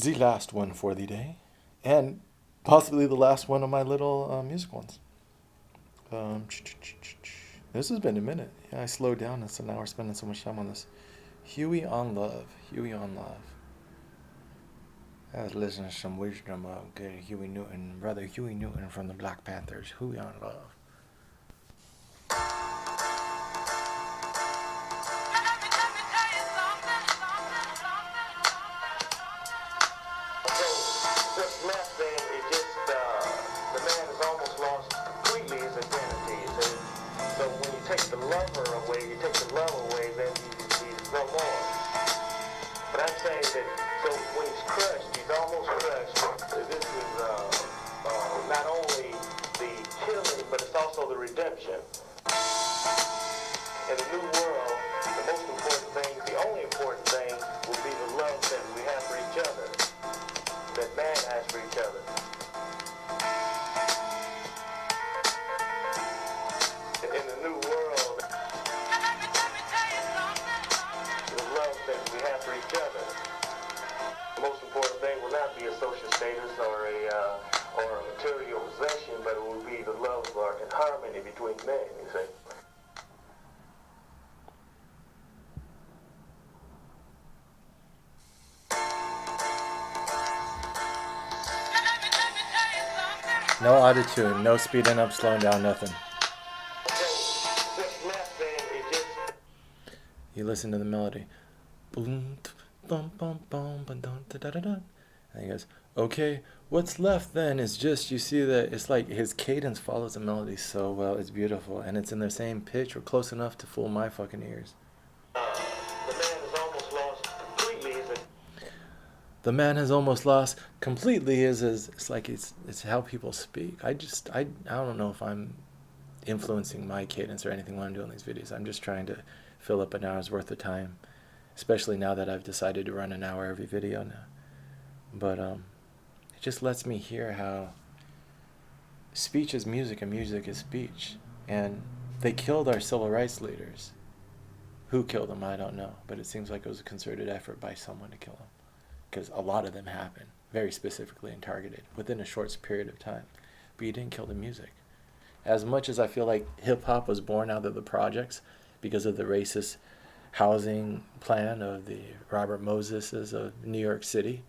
the last one for the day, and possibly the last one of my little music ones. Um, this has been a minute. Yeah, I slowed down, and so now we're spending so much time on this. Huey on Love. Huey on Love. I was listening to some wisdom of good Huey Newton, brother Huey Newton from the Black Panthers. Huey on Love. What's left then is just the man has almost lost completely his identity. So when you take the lover away, you take the love away, then he's no more. But I'm saying that so when he's crushed, he's almost crushed. This is not only the killing, but it's also the redemption. In the new world, the most important thing, the only important thing, will be the love that we have for each other, that man has for each other. In the new world, the love that we have for each other. The most important thing will not be a social status or a material possession, but it will be the love and harmony between men, you see. No autotune, no speeding up, slowing down, nothing. You listen to the melody. Boom, bum, bum, bum, ba, dun, da, da, da, da. And he goes, okay, what's left then is just, you see that it's like his cadence follows the melody so well. It's beautiful. And it's in the same pitch or close enough to fool my fucking ears. The man has almost lost completely his. The man has almost lost completely is it's like it's how people speak. I don't know if I'm influencing my cadence or anything when I'm doing these videos. I'm just trying to fill up an hour's worth of time, especially now that I've decided to run an hour every video now. But it just lets me hear how speech is music and music is speech. And they killed our civil rights leaders. Who killed them, I don't know. But it seems like it was a concerted effort by someone to kill them. Because a lot of them happened, very specifically and targeted, within a short period of time. But you didn't kill the music. As much as I feel like hip-hop was born out of the projects because of the racist housing plan of the Robert Moseses of New York City,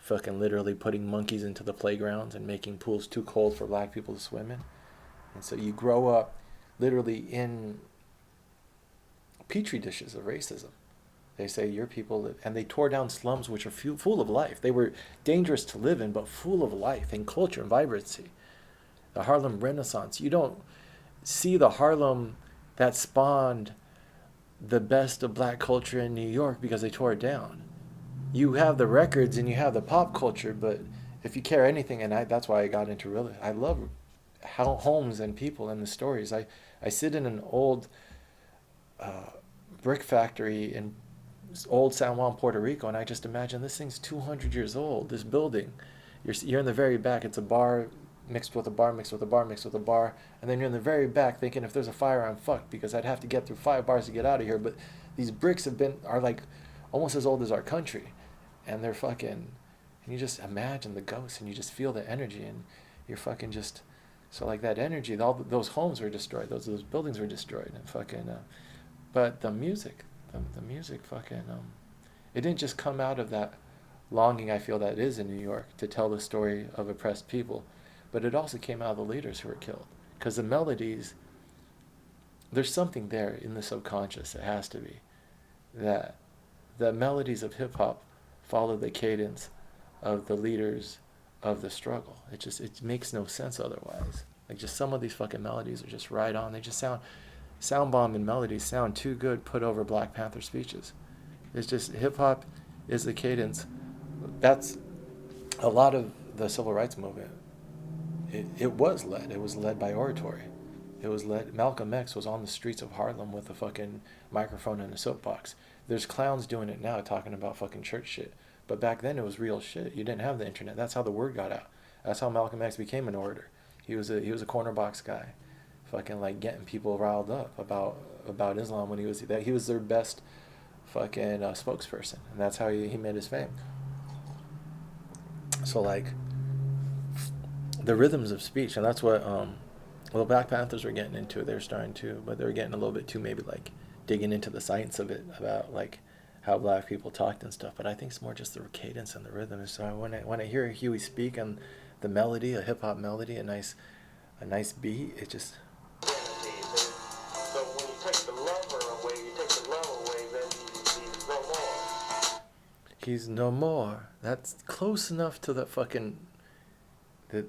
fucking literally putting monkeys into the playgrounds and making pools too cold for black people to swim in. And so you grow up literally in petri dishes of racism. They say your people live, and they tore down slums which are full of life. They were dangerous to live in, but full of life and culture and vibrancy. The Harlem Renaissance. You don't see the Harlem that spawned the best of black culture in New York because they tore it down. You have the records and you have the pop culture, but if you care anything, and that's why I got into real. I love how homes and people and the stories. I sit in an old brick factory in old San Juan, Puerto Rico, and I just imagine this thing's 200 years old, this building. You're in the very back. It's a bar mixed with a bar, mixed with a bar, mixed with a bar, and then you're in the very back thinking if there's a fire, I'm fucked because I'd have to get through 5 bars to get out of here. But these bricks are like almost as old as our country, and they're fucking, and you just imagine the ghosts and you just feel the energy and you're fucking just, so like that energy, all those homes were destroyed, those buildings were destroyed, and fucking, but the music, the music fucking, it didn't just come out of that longing I feel that is in New York to tell the story of oppressed people, but it also came out of the leaders who were killed. Because the melodies, there's something there in the subconscious, it has to be, that the melodies of hip-hop follow the cadence of the leaders of the struggle. It makes no sense otherwise. Like just some of these fucking melodies are just right on. They just sound bomb and melodies sound too good put over Black Panther speeches. It's just hip-hop is the cadence. That's a lot of the civil rights movement. It was led by oratory. Malcolm X was on the streets of Harlem with a fucking microphone and a soapbox. There's clowns doing it now talking about fucking church shit. But back then it was real shit. You didn't have the internet. That's how the word got out. That's how Malcolm X became an orator. He was a corner box guy, fucking like getting people riled up about Islam when he was their best fucking spokesperson, and that's how he made his fame. So like the rhythms of speech, and that's what well, Black Panthers were getting into. They're starting to, but they're getting a little bit too maybe like digging into the science of it about like how black people talked and stuff. But I think it's more just the cadence and the rhythm. So when I hear Huey speak and the melody, a hip hop melody, a nice beat, it just So when you take the lover away, you take the love away, then he's no more. he's no more. That's close enough to the fucking the.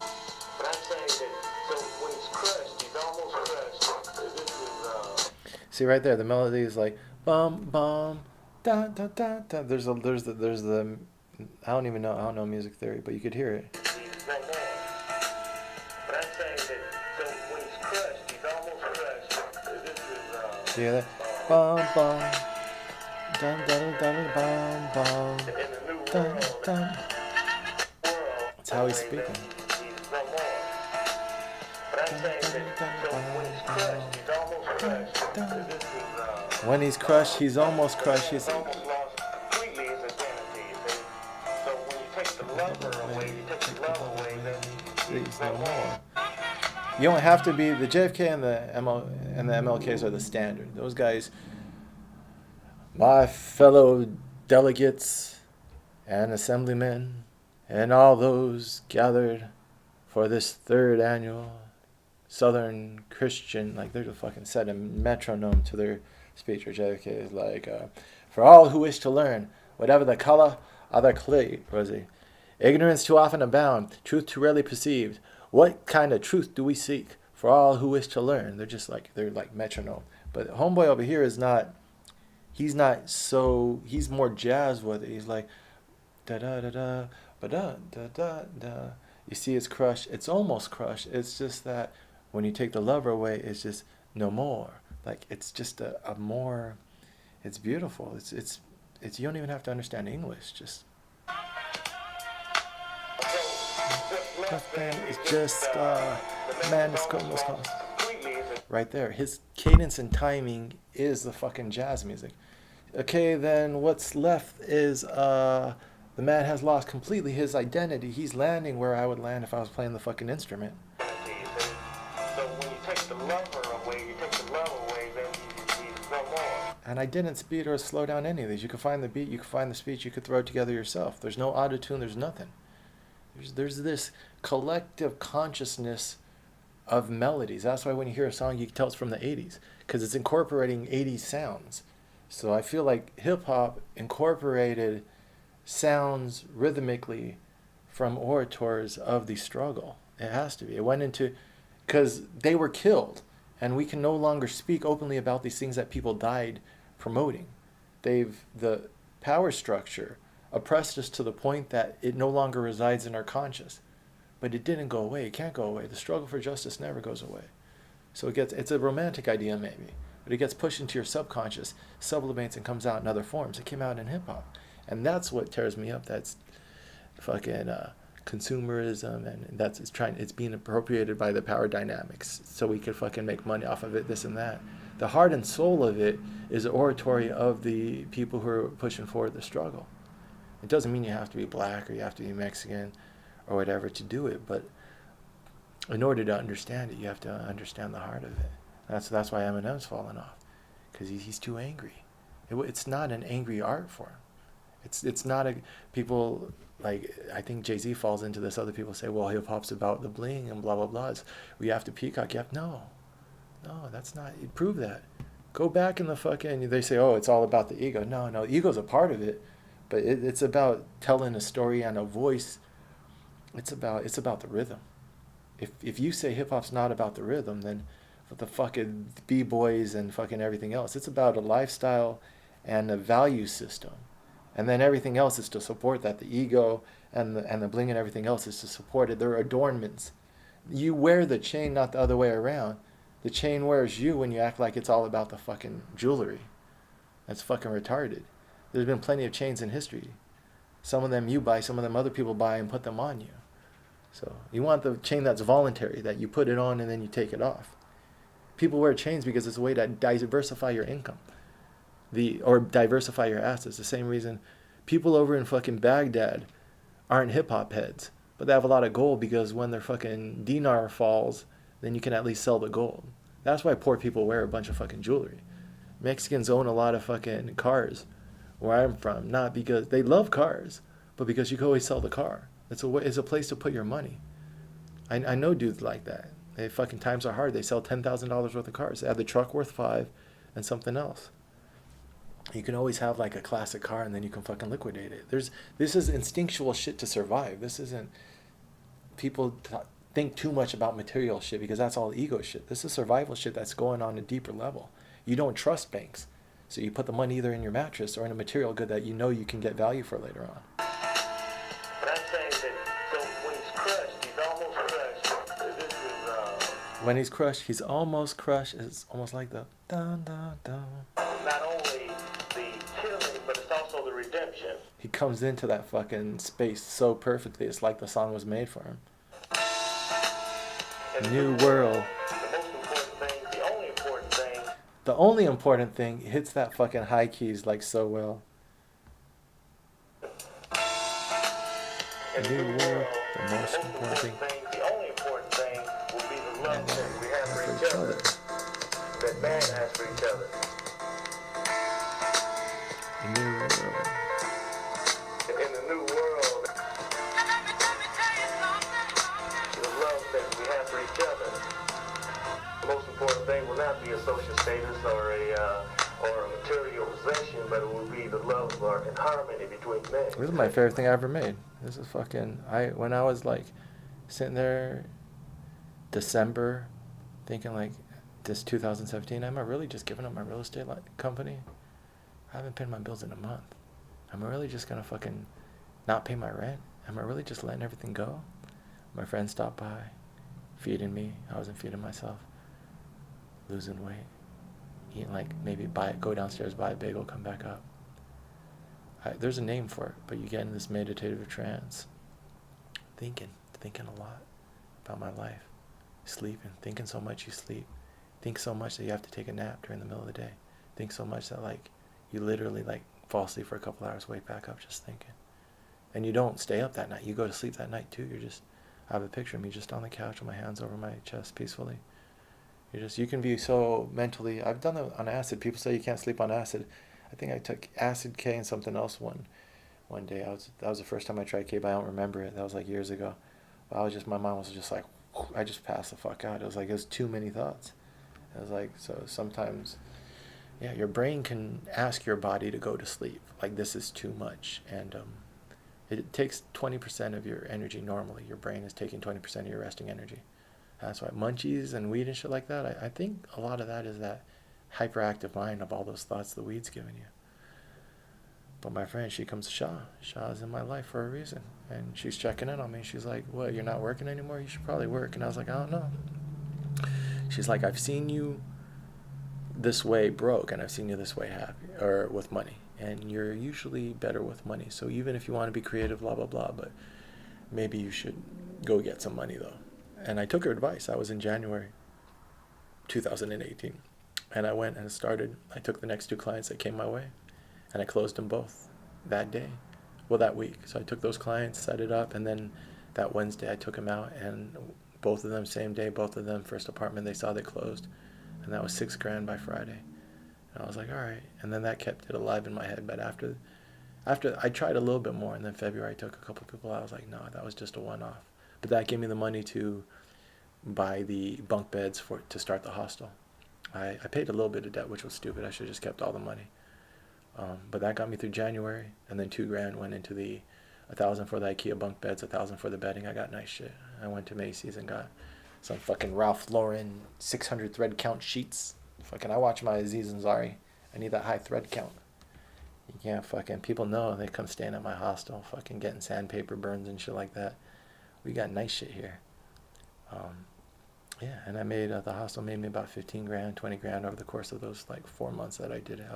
But I'm saying that, so when he's crushed, he's almost crushed. This is, See right there, the melody is like bum bum da da da da. There's the I don't even know, I don't know music theory, but you could hear it. he's no more. But I'm saying that, so when he's crushed, he's almost crushed. This is, See that? Bum bum dun dun dun bum bum in the new dun world, dun. That's how he's speaking. He's no more. But I'm saying that, so when he's crushed, he's almost crushed. This is, When he's crushed, he's almost crushed. He's almost lost completely his identity. So when you take the lover away, you take the love away, then he's no more. You don't have to be the JFK and the MLKs are the standard. Those guys, my fellow delegates and assemblymen, and all those gathered for this third annual Southern Christian, like they're just fucking set a metronome to their speech. Or JFK is like, for all who wish to learn, whatever the color of their clay, Rosie, ignorance too often abound, truth too rarely perceived. What kind of truth do we seek? For all who wish to learn. They're like metronome. But homeboy over here is not. He's not so. He's more jazz with it. He's like, da da da da, ba da da da da. You see, it's crushed. It's almost crushed. It's just that when you take the lover away, it's just no more. Like it's just a more. It's beautiful. It's. You don't even have to understand English. Just. It's just man, it's almost right there. His cadence and timing is the fucking jazz music. Okay, then what's left is the man has lost completely his identity. He's landing where I would land if I was playing the fucking instrument. so when you take the lover away, you take the love away, then he's no more. And I didn't speed or slow down any of these. You can find the beat, you can find the speech, you could throw it together yourself. There's no auto-tune, there's nothing. There's this collective consciousness of melodies. That's why when you hear a song, you can tell it's from the 80s, because it's incorporating 80s sounds. So I feel like hip-hop incorporated sounds rhythmically from orators of the struggle. It has to be. It went into, because they were killed, and we can no longer speak openly about these things that people died promoting. The power structure oppressed us to the point that it no longer resides in our conscious. But it didn't go away. It can't go away. The struggle for justice never goes away. So it's a romantic idea maybe, but it gets pushed into your subconscious, sublimates, and comes out in other forms. It came out in hip-hop. And that's what tears me up. That's fucking consumerism, and it's being appropriated by the power dynamics so we could fucking make money off of it, this and that. The heart and soul of it is the oratory of the people who are pushing forward the struggle. It doesn't mean you have to be black or you have to be Mexican or whatever to do it, but in order to understand it, you have to understand the heart of it. That's why Eminem's fallen off, because he's too angry. It's not an angry art form. It's not a people like I think Jay-Z falls into this. Other people say, well, hip hop's about the bling and blah blah blah. We have to peacock. No, that's not. You prove that. Go back in the fucking. They say, oh, it's all about the ego. No, ego's a part of it. But it's about telling a story and a voice. It's about the rhythm. If you say hip hop's not about the rhythm, then with the fucking b-boys and fucking everything else, it's about a lifestyle and a value system, and then everything else is to support that. The ego and the bling and everything else is to support it. They're adornments. You wear the chain, not the other way around. The chain wears you when you act like it's all about the fucking jewelry. That's fucking retarded. There's been plenty of chains in history. Some of them you buy, some of them other people buy and put them on you. So you want the chain that's voluntary, that you put it on and then you take it off. People wear chains because it's a way to diversify your income, or diversify your assets. The same reason people over in fucking Baghdad aren't hip hop heads, but they have a lot of gold because when their fucking dinar falls, then you can at least sell the gold. That's why poor people wear a bunch of fucking jewelry. Mexicans own a lot of fucking cars where I'm from, not because they love cars, but because you can always sell the car. It's a place to put your money. I know dudes like that. They fucking times are hard. They sell $10,000 worth of cars. They have the truck worth five and something else. You can always have like a classic car and then you can fucking liquidate it. This is instinctual shit to survive. This isn't people think too much about material shit because that's all ego shit. This is survival shit that's going on a deeper level. You don't trust banks. So you put the money either in your mattress or in a material good that you know you can get value for later on. But I'm saying that, so when he's crushed, he's almost crushed. This is, When he's crushed, he's almost crushed. It's almost like the dun dun dun. not only the killing, but it's also the redemption. He comes into that fucking space so perfectly. It's like the song was made for him. And New world. the most important thing, the only important thing, The only important thing hits that fucking high keys like so well. in New world, the most the important thing. the only important thing will be the love And that we have for for each each other, other. that man has for each other. New world. In the new world, the love that we have for each other. The most important thing will not be a social status or a material possession, but it will be the love or and harmony between men. This is my favorite thing I ever made. This is fucking. When I was like sitting there, December, thinking like, this 2017, am I really just giving up my real estate company? I haven't paid my bills in a month. Am I really just gonna fucking not pay my rent? Am I really just letting everything go? My friend stopped by, feeding me. I wasn't feeding myself. Losing weight. Eating like maybe go downstairs, buy a bagel, come back up. There's a name for it, but you get in this meditative trance. Thinking a lot about my life. Sleeping, thinking so much you sleep. Think so much that you have to take a nap during the middle of the day. Think so much that like you literally like fall asleep for a couple hours, wake back up just thinking. And you don't stay up that night. You go to sleep that night too. I have a picture of me just on the couch with my hands over my chest peacefully. You can be so mentally. I've done it on acid. People say you can't sleep on acid. I think I took acid K and something else one day. That was the first time I tried K, but I don't remember it. That was like years ago. But my mind was just like, I just passed the fuck out. It was too many thoughts. It was like, so sometimes, yeah, your brain can ask your body to go to sleep. Like, this is too much. And it takes 20% of your energy normally. Your brain is taking 20% of your resting energy. That's why munchies and weed and shit like that, I think a lot of that is that hyperactive mind of all those thoughts the weed's giving you. But my friend, she comes to Shaw. Shaw's in my life for a reason. And she's checking in on me. She's like, what, you're not working anymore? You should probably work. And I was like, I don't know. She's like, I've seen you this way broke, and I've seen you this way happy, or with money. And you're usually better with money. So even if you want to be creative, blah, blah, blah, but maybe you should go get some money, though. And I took her advice. I was in January 2018. And I went and I took the next 2 clients that came my way, and I closed them both that day. Well, that week. So I took those clients, set it up, and then that Wednesday I took them out, and both of them same day, both of them first apartment they saw, they closed. And that was $6,000 by Friday. And I was like, all right. And then that kept it alive in my head. But after I tried a little bit more, and then February I took a couple people. I was like, no, that was just a one-off. But that gave me the money to buy the bunk beds to start the hostel. I paid a little bit of debt, which was stupid. I should have just kept all the money. But that got me through January, and then $2,000 went into the $1,000 for the IKEA bunk beds, $1,000 for the bedding. I got nice shit. I went to Macy's and got some fucking Ralph Lauren 600 thread count sheets. Fucking, I watch my Aziz Ansari. I need that high thread count. You can't fucking, people know they come staying at my hostel, fucking getting sandpaper burns and shit like that. We got nice shit here. Yeah, and I made, the hostel made me about $15,000, $20,000 over the course of those like 4 months that I did it.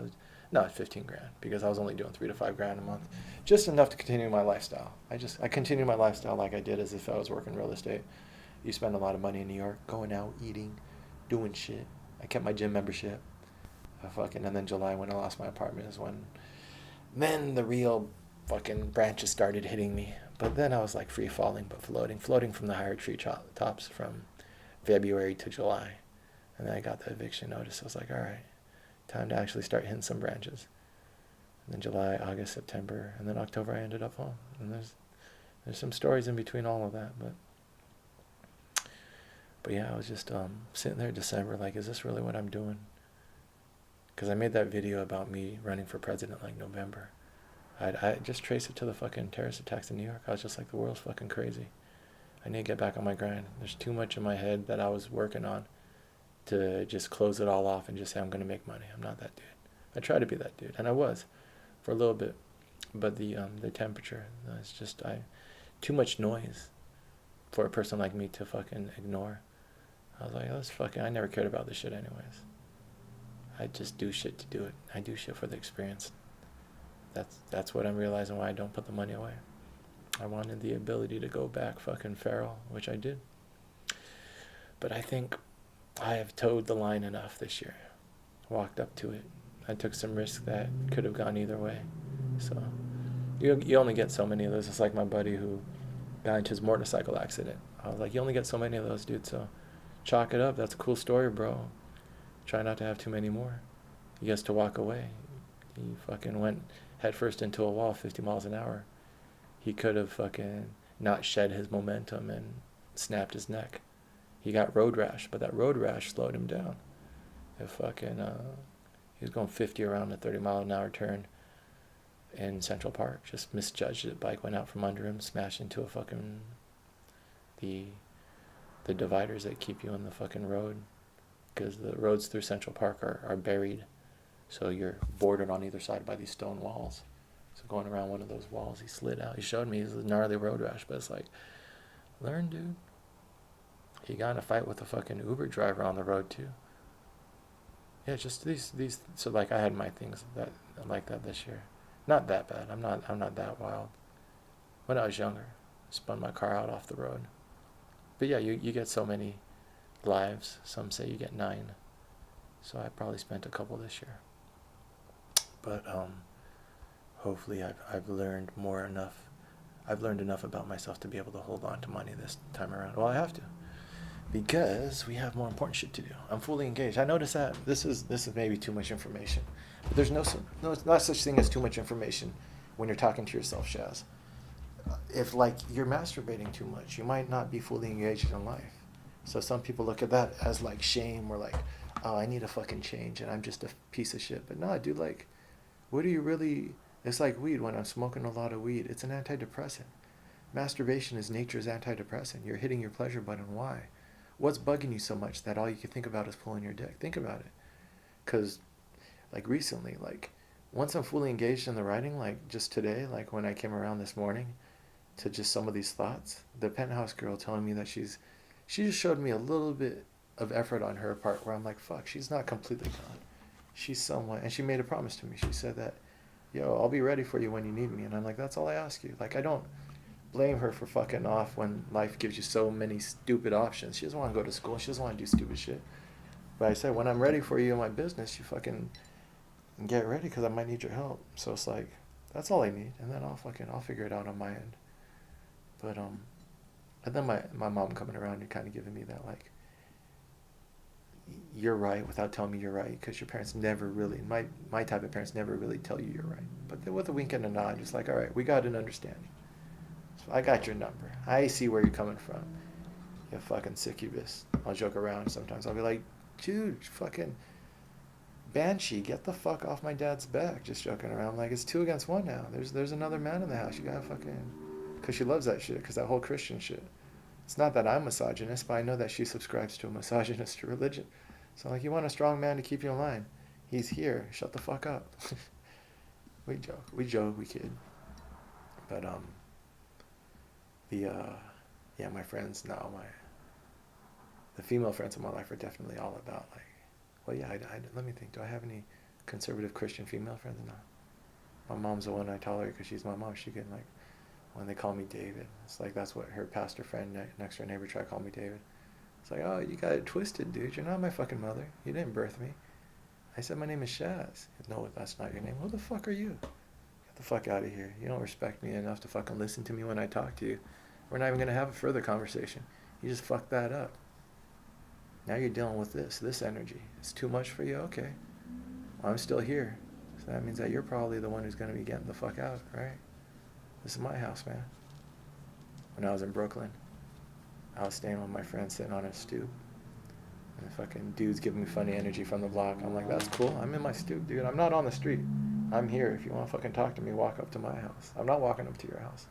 Not $15,000, because I was only doing $3,000 to $5,000 a month. Just enough to continue my lifestyle. I continue my lifestyle like I did as if I was working real estate. You spend a lot of money in New York, going out, eating, doing shit. I kept my gym membership. And then July, when I lost my apartment, is when then the real fucking branches started hitting me. But then I was like free falling, but floating from the higher tree tops from February to July. And then I got the eviction notice. I was like, all right, time to actually start hitting some branches. And then July, August, September, and then October I ended up home. And there's some stories in between all of that, but yeah, I was just sitting there in December, like, is this really what I'm doing? Because I made that video about me running for president like November. I just traced it to the fucking terrorist attacks in New York. I was just like, the world's fucking crazy. I need to get back on my grind. There's too much in my head that I was working on to just close it all off and just say I'm gonna make money. I'm not that dude. I tried to be that dude, and I was for a little bit, but the temperature, it's just too much noise for a person like me to fucking ignore. I was like, that's fucking. I never cared about this shit anyways. I just do shit to do it. I do shit for the experience. That's what I'm realizing why I don't put the money away. I wanted the ability to go back fucking feral, which I did. But I think I have towed the line enough this year. Walked up to it. I took some risks that could have gone either way. So you only get so many of those. It's like my buddy who got into his motorcycle accident. I was like, you only get so many of those, dude. So chalk it up. That's a cool story, bro. Try not to have too many more. He gets to walk away. He fucking went headfirst into a wall 50 miles an hour. He could have fucking not shed his momentum and snapped his neck. He got road rash, but that road rash slowed him down. If fucking he was going 50 around a 30-mile-an-hour turn in Central Park, just misjudged it. Bike went out from under him, smashed into a fucking the dividers that keep you on the fucking road, because the roads through Central Park are buried, so you're bordered on either side by these stone walls. So going around one of those walls, he slid out. He showed me his gnarly road rash, but it's like, learn, dude. He got in a fight with a fucking Uber driver on the road too. Yeah, just these. So like, I had my things that like that this year. Not that bad. I'm not that wild. When I was younger, spun my car out off the road. But yeah, you get so many lives. Some say you get 9. So I probably spent a couple this year. But hopefully I've learned enough. I've learned enough about myself to be able to hold on to money this time around. Well, I have to, because we have more important shit to do. I'm fully engaged. I noticed that this is maybe too much information, but there's no it's not such thing as too much information when you're talking to yourself, Shaz. If like you're masturbating too much, you might not be fully engaged in life. So some people look at that as like shame, or like, oh, I need a fucking change and I'm just a piece of shit. But nah, dude, like, what do you really? It's like weed. When I'm smoking a lot of weed, it's an antidepressant. Masturbation is nature's antidepressant. You're hitting your pleasure button. Why? What's bugging you so much that all you can think about is pulling your dick? Think about it. Because, like, recently, like, once I'm fully engaged in the writing, like, just today, like, when I came around this morning to just some of these thoughts, the penthouse girl telling me that she just showed me a little bit of effort on her part where I'm like, fuck, she's not completely gone. She's somewhat, and she made a promise to me. She said that, yo, I'll be ready for you when you need me. And I'm like, that's all I ask you. Like, I don't blame her for fucking off when life gives you so many stupid options. She doesn't want to go to school. She doesn't want to do stupid shit. But I said, when I'm ready for you in my business, you fucking get ready, because I might need your help. So it's like, that's all I need. And then I'll figure it out on my end. But, and then my mom coming around and kind of giving me that, like, you're right, without telling me you're right, because your parents never really, my type of parents never really tell you you're right. But with a wink and a nod, just like, all right, we got an understanding. So I got your number. I see where you're coming from. You fucking succubus. I'll joke around sometimes. I'll be like, dude, fucking banshee, get the fuck off my dad's back. Just joking around. Like, it's 2 against 1 now. There's another man in the house. You gotta fucking, because she loves that shit, because that whole Christian shit. It's not that I'm misogynist, but I know that she subscribes to a misogynist religion. So, like, you want a strong man to keep you in line. He's here. Shut the fuck up. We joke, we kid. But, my friends now, the female friends in my life are definitely all about, like, well, yeah, let me think. Do I have any conservative Christian female friends? No. My mom's the one I tolerate because she's my mom. She can, like, when they call me David, it's like that's what her pastor friend next door neighbor tried to call me David. It's like, oh, you got it twisted, dude. You're not my fucking mother. You didn't birth me. I said, my name is Shaz. No, that's not your name. Who the fuck are you? Get the fuck out of here. You don't respect me enough to fucking listen to me when I talk to you. We're not even gonna have a further conversation. You just fucked that up. Now you're dealing with this energy. It's too much for you? Okay. Well, I'm still here. So that means that you're probably the one who's gonna be getting the fuck out, right? This is my house, man. When I was in Brooklyn, I was staying with my friend sitting on a stoop. And the fucking dude's giving me funny energy from the block. I'm like, that's cool. I'm in my stoop, dude. I'm not on the street. I'm here. If you want to fucking talk to me, walk up to my house. I'm not walking up to your house.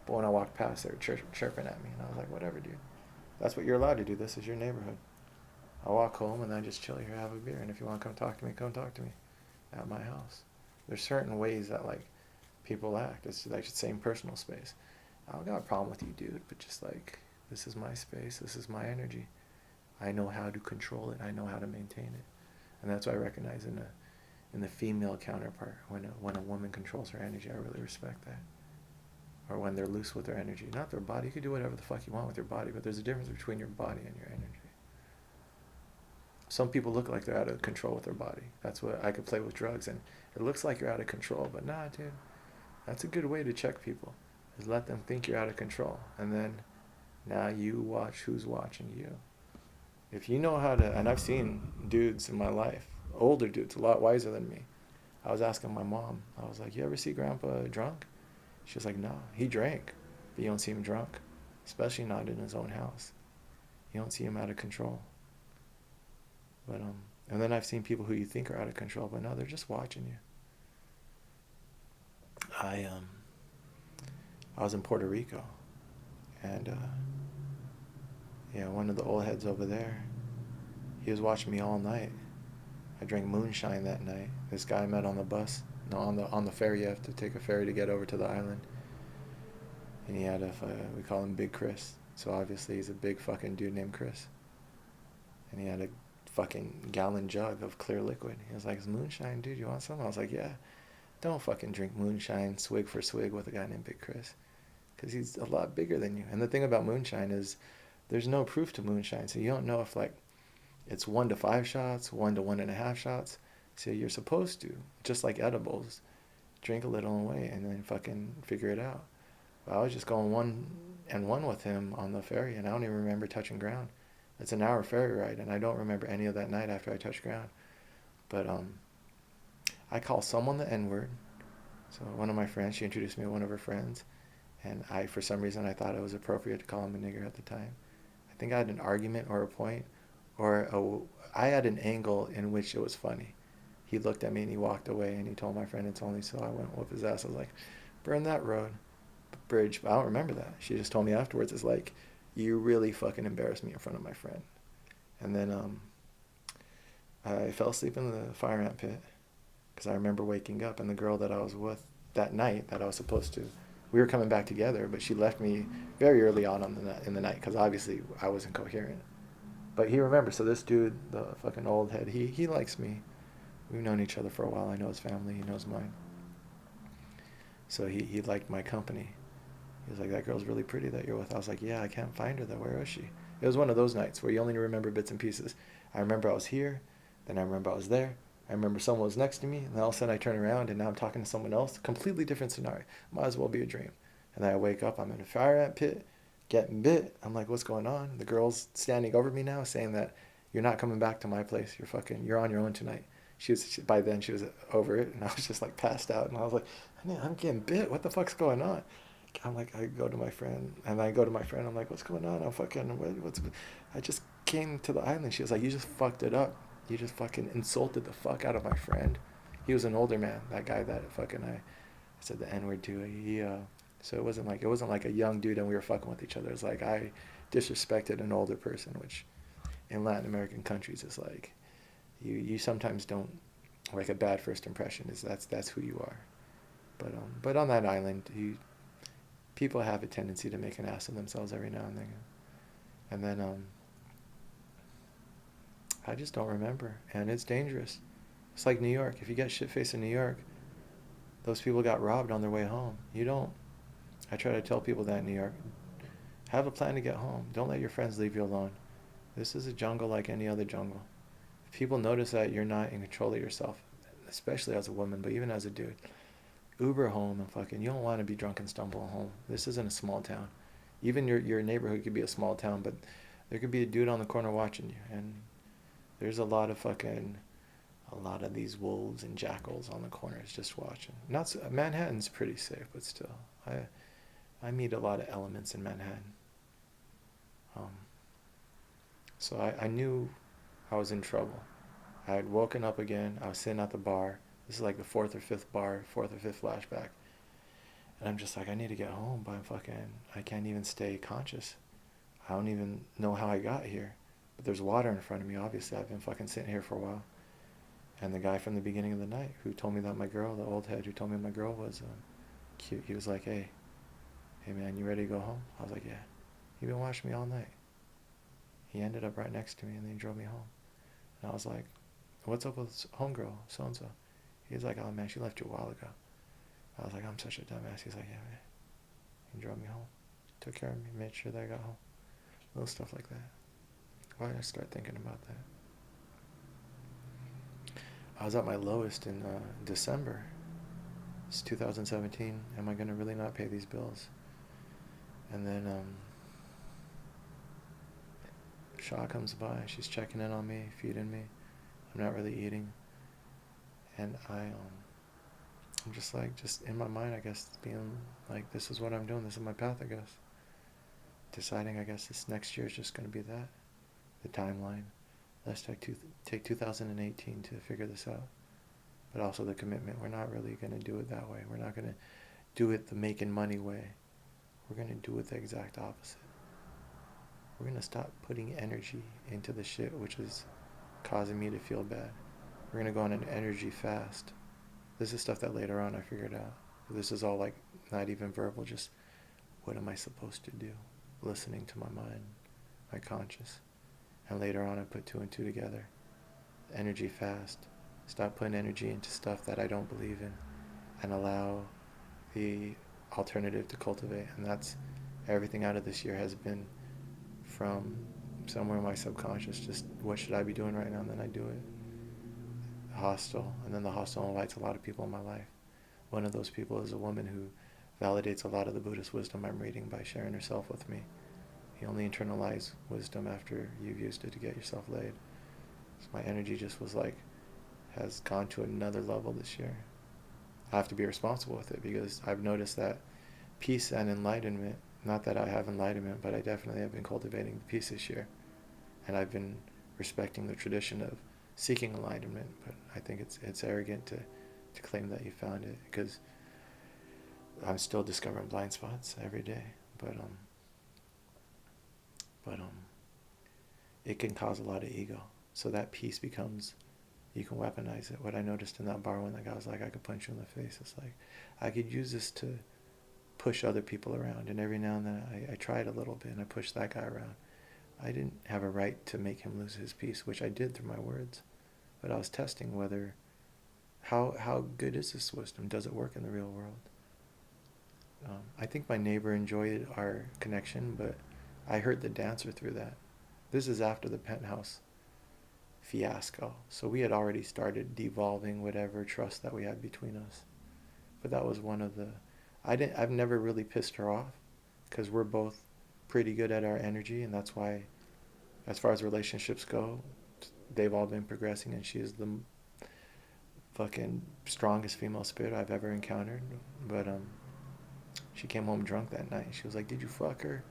But when I walked past, they were chirping at me. And I was like, whatever, dude. That's what you're allowed to do. This is your neighborhood. I'll walk home and then just chill here, have a beer. And if you want to come talk to me, come talk to me at my house. There's certain ways that, like, people act. It's like the same personal space. I don't got a problem with you, dude. But just, like, this is my space. This is my energy. I know how to control it. I know how to maintain it. And that's what I recognize in the female counterpart. When a woman controls her energy, I really respect that. Or when they're loose with their energy. Not their body. You can do whatever the fuck you want with your body, but there's a difference between your body and your energy. Some people look like they're out of control with their body. That's what I could play with drugs, and it looks like you're out of control, but nah, dude. That's a good way to check people, is let them think you're out of control. And then now you watch who's watching you. If you know how to, and I've seen dudes in my life, older dudes, a lot wiser than me. I was asking my mom, I was like, you ever see Grandpa drunk? She was like, no, he drank, but you don't see him drunk, especially not in his own house. You don't see him out of control. But and then I've seen people who you think are out of control, but no, they're just watching you. I was in Puerto Rico, and one of the old heads over there, he was watching me all night. I drank moonshine that night. This guy I met on the bus, no, on the ferry. You have to take a ferry to get over to the island. And he had we call him Big Chris. So obviously he's a big fucking dude named Chris. And he had a fucking gallon jug of clear liquid. He was like, it's moonshine, dude, you want some? I was like, yeah. Don't fucking drink moonshine swig for swig with a guy named Big Chris. Because he's a lot bigger than you. And the thing about moonshine is there's no proof to moonshine. So you don't know if, like, it's 1 to 5 shots, 1 to 1.5 shots. So you're supposed to, just like edibles, drink a little and wait and then fucking figure it out. But I was just going 1-on-1 with him on the ferry, and I don't even remember touching ground. It's an hour ferry ride, and I don't remember any of that night after I touched ground. But I call someone the N-word. So one of my friends, she introduced me to one of her friends, and for some reason, I thought it was appropriate to call him a nigger at the time. I think I had an argument or a point, I had an angle in which it was funny. He looked at me and he walked away, and he told my friend it's only so. I went whoop his ass. I was like, burn that road, bridge. But I don't remember that. She just told me afterwards, it's like, you really fucking embarrassed me in front of my friend. And then I fell asleep in the fire ant pit because I remember waking up, and the girl that I was with that night that I was supposed to, we were coming back together, but she left me very early on in the night because obviously I wasn't coherent. But he remembers. So this dude, the fucking old head, he likes me. We've known each other for a while. I know his family. He knows mine. So he liked my company. He was like, that girl's really pretty that you're with. I was like, yeah, I can't find her though. Where is she? It was one of those nights where you only remember bits and pieces. I remember I was here. Then I remember I was there. I remember someone was next to me. And then all of a sudden I turn around and now I'm talking to someone else. Completely different scenario. Might as well be a dream. And then I wake up. I'm in a fire ant pit. Getting bit. I'm like, what's going on? The girl's standing over me now saying that you're not coming back to my place. You're on your own tonight. By then she was over it, and I was just like passed out, and I was like, I'm getting bit. What the fuck's going on? I'm like, I go to my friend, I'm like, what's going on? I just came to the island. She was like, you just fucked it up. You just fucking insulted the fuck out of my friend. He was an older man, that guy that fucking I said the N-word to. So it wasn't like a young dude and we were fucking with each other. It's like I disrespected an older person, which in Latin American countries is like, you sometimes don't, like, a bad first impression is that's who you are. But on that island, people have a tendency to make an ass of themselves every now and then. And then I just don't remember, and it's dangerous. It's like New York. If you get shit-faced in New York, those people got robbed on their way home. You don't. I try to tell people that in New York. Have a plan to get home. Don't let your friends leave you alone. This is a jungle like any other jungle. If people notice that you're not in control of yourself, especially as a woman, but even as a dude, Uber home and fucking, you don't want to be drunk and stumble home. This isn't a small town. Even your neighborhood could be a small town, but there could be a dude on the corner watching you, and there's a lot of these wolves and jackals on the corners just watching. Not so, Manhattan's pretty safe, but still, I meet a lot of elements in Manhattan. Um, so I knew I was in trouble. I had woken up again. I was sitting at the bar. This is like the fourth or fifth flashback. And I'm just like, I need to get home, but I can't even stay conscious. I don't even know how I got here. But there's water in front of me, obviously. I've been fucking sitting here for a while. And the guy from the beginning of the night who told me that my girl, the old head who told me my girl was cute, he was like, hey man, you ready to go home? I was like, yeah. He been watching me all night. He ended up right next to me and then he drove me home. And I was like, what's up with homegirl, so-and-so? He's like, oh man, she left you a while ago. I was like, I'm such a dumbass. He's like, yeah man. He drove me home. Took care of me, made sure that I got home. Little stuff like that. Why did I start thinking about that? I was at my lowest in December. It's 2017. Am I going to really not pay these bills? And then Shaw comes by. She's checking in on me, feeding me. I'm not really eating. And I'm just like, just in my mind, I guess, being like, this is what I'm doing. This is my path, I guess. Deciding, I guess, this next year is just going to be that. The timeline. Let's take 2018 to figure this out. But also the commitment. We're not really going to do it that way. We're not going to do it the making money way. We're going to do it the exact opposite. We're going to stop putting energy into the shit which is causing me to feel bad. We're going to go on an energy fast. This is stuff that later on I figured out. This is all like not even verbal, just what am I supposed to do? Listening to my mind, my conscious. And later on I put two and two together. Energy fast. Stop putting energy into stuff that I don't believe in and allow the alternative to cultivate. And that's everything out of this year has been from somewhere in my subconscious, just what should I be doing right now, and then I do it. The hostel, and then the hostel invites a lot of people in my life. One of those people is a woman who validates a lot of the Buddhist wisdom I'm reading by sharing herself with me. You only internalize wisdom after you've used it to get yourself laid. So my energy just was like, has gone to another level this year. I have to be responsible with it because I've noticed that peace and enlightenment, not that I have enlightenment, but I definitely have been cultivating peace this year. And I've been respecting the tradition of seeking enlightenment, but I think it's arrogant to claim that you found it because I'm still discovering blind spots every day. But it can cause a lot of ego. So that peace becomes, you can weaponize it. What I noticed in that bar when that guy was like, I could punch you in the face. It's like, I could use this to push other people around. And every now and then I tried a little bit and I pushed that guy around. I didn't have a right to make him lose his peace, which I did through my words. But I was testing whether, how good is this wisdom? Does it work in the real world? I think my neighbor enjoyed our connection, but I heard the dancer through that. This is after the penthouse fiasco. So we had already started devolving whatever trust that we had between us. But that was one of the, I've never really pissed her off because we're both pretty good at our energy, and that's why, as far as relationships go, they've all been progressing, and she is the fucking strongest female spirit I've ever encountered. But she came home drunk that night. She was like, did you fuck her?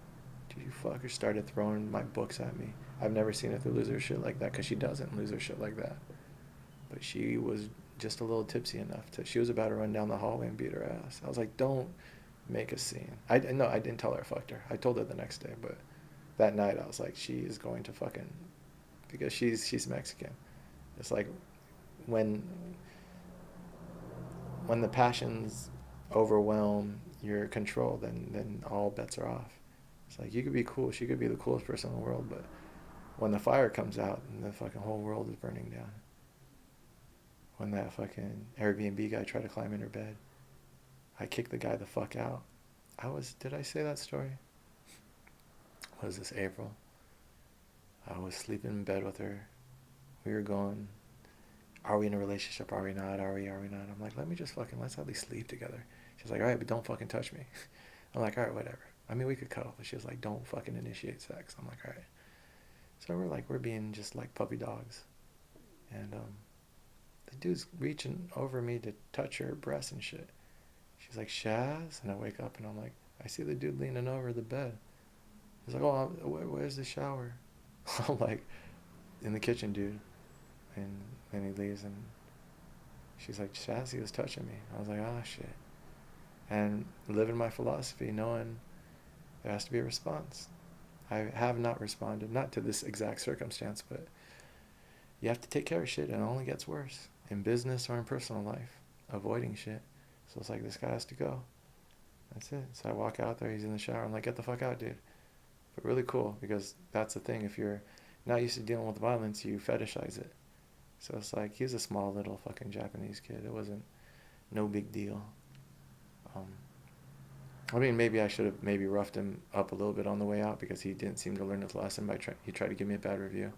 Did you fuck her? Started throwing my books at me. I've never seen her lose her shit like that because she doesn't lose her shit like that. But she was just a little tipsy enough she was about to run down the hallway and beat her ass. I was like, don't make a scene. No, I didn't tell her I fucked her. I told her the next day, but that night I was like, she is going to fucking, because she's Mexican. It's like when the passions overwhelm your control, then all bets are off. It's like, you could be cool, she could be the coolest person in the world, but when the fire comes out and the fucking whole world is burning down. When that fucking Airbnb guy tried to climb in her bed, I kicked the guy the fuck out. Did I say that story? What is this, April? I was sleeping in bed with her. We were going are we in a relationship? Are we not? Are we not? I'm like, let me just fucking, let's at least sleep together. She's like, all right, but don't fucking touch me. I'm like, all right, whatever. I mean, we could cuddle, but she was like, don't fucking initiate sex. I'm like, all right. So we're being just like puppy dogs. And the dude's reaching over me to touch her breasts and shit. She's like, Shaz? And I wake up and I'm like, I see the dude leaning over the bed. He's like, oh, where's the shower? I'm like, in the kitchen, dude. And then he leaves and she's like, Shaz, he was touching me. I was like, oh, shit. And living my philosophy, knowing there has to be a response. I have not responded, not to this exact circumstance, but you have to take care of shit and it only gets worse. In business or in personal life, avoiding shit. So it's like, this guy has to go. That's it. So I walk out there, he's in the shower. I'm like, get the fuck out, dude. But really cool, because that's the thing. If you're not used to dealing with violence, you fetishize it. So it's like, he's a small little fucking Japanese kid. It wasn't no big deal. Um, I mean, maybe I should have maybe roughed him up a little bit on the way out because he didn't seem to learn his lesson he tried to give me a bad review.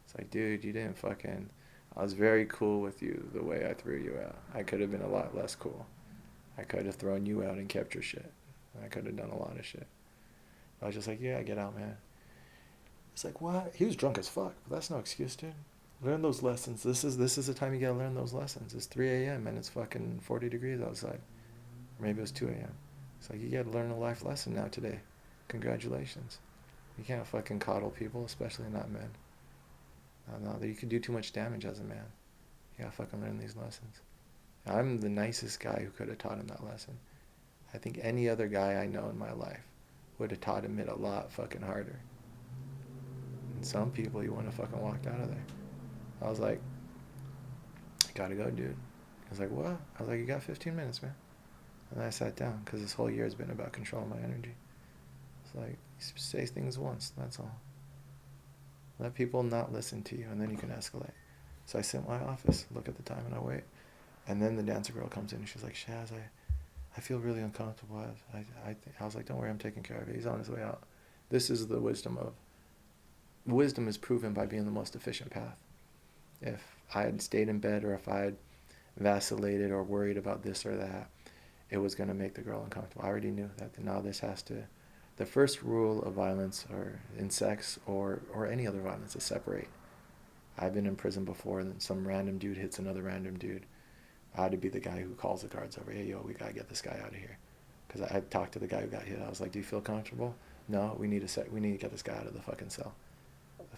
It's like, dude, you didn't fucking, I was very cool with you the way I threw you out. I could have been a lot less cool. I could have thrown you out and kept your shit. I could have done a lot of shit. I was just like, yeah, get out, man. It's like, what? He was drunk as fuck, but that's no excuse, dude. Learn those lessons. This is the time you gotta learn those lessons. It's 3 a.m. and it's fucking 40 degrees outside. Or maybe it was 2 a.m. It's like, you gotta learn a life lesson now today. Congratulations. You can't fucking coddle people, especially not men. No, you can do too much damage as a man. You gotta fucking learn these lessons. I'm the nicest guy who could have taught him that lesson. I think any other guy I know in my life would have taught him it a lot fucking harder. And some people, you want to fucking walked out of there. I was like, gotta go, dude. He was like, what? I was like, you got 15 minutes, man. And then I sat down, because this whole year has been about controlling my energy. It's like, say things once, that's all. Let people not listen to you, and then you can escalate. So I sit in my office, look at the time, and I wait. And then the dancer girl comes in, and she's like, Shaz, I feel really uncomfortable. I was like, don't worry, I'm taking care of it. He's on his way out. This is the wisdom is proven by being the most efficient path. If I had stayed in bed, or if I had vacillated or worried about this or that, it was going to make the girl uncomfortable. I already knew that. Now this has to, the first rule of violence, or in sex or any other violence, is separate. I've been in prison before, and then some random dude hits another random dude. I had to be the guy who calls the guards over. Hey, yo, we got to get this guy out of here. Because I talked to the guy who got hit. I was like, do you feel comfortable? No, we need to get this guy out of the fucking cell.